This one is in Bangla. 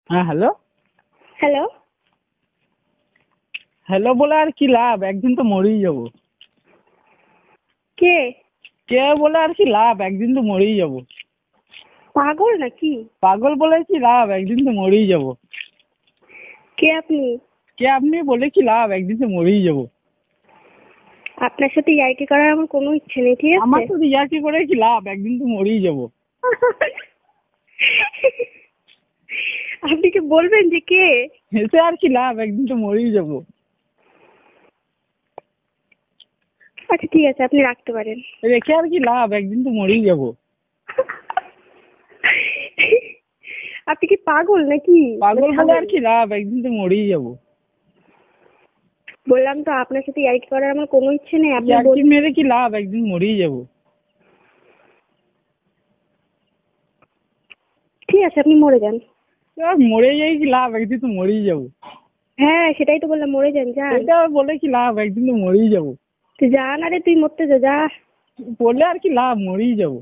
হ্যাঁ হ্যালো। হ্যালো। হ্যালো বলে আর কি লাভ, একদিন তো মরেই যাবো। কে? কে বলে আর কি লাভ, একদিন তো মরেই যাবো। পাগল নাকি? পাগল বলে কি লাভ, একদিন তো মরেই যাবো। কে আপনি? কে আপনি বলে কি লাভ, একদিন তো মরেই যাবো। আপনার সাথে ইয়ার্কি করার আমার কোনো ইচ্ছে নেই, ঠিক আমার আছে? তো ইয়ার্কি করে কি লাভ, একদিন তো মরেই যাবো। আপনি কি বলবেন যে কে? হেসে আর কি লাভ, একদিন তো মরেই যাবো। আচ্ছা ঠিক আছে, আপনি রাখতে পারেন। রেখে আর কি লাভ, একদিন তো মরেই যাবো। আপনি কি পাগল নাকি? পাগল বলে আর কি লাভ, একদিন তো মরেই যাবো। বললাম তো আপনার সাথে ইয়ার্কি করার আমার কোনো ইচ্ছে নেই। আপনি ইয়ার্কি মেরে কি লাভ, একদিন মরেই যাবো। ঠিক আছে, আপনি মরে যান। মরে যাই কি লাভ, একদিন তো মরেই যাবো। হ্যাঁ সেটাই তো বললাম, মরে যান, যান। এটা বলে কি লাভ, একদিন তো মরেই যাবো। তুই যান, আরে তুই মরতে যা, যা। বললে আর কি লাভ, মরেই যাবো।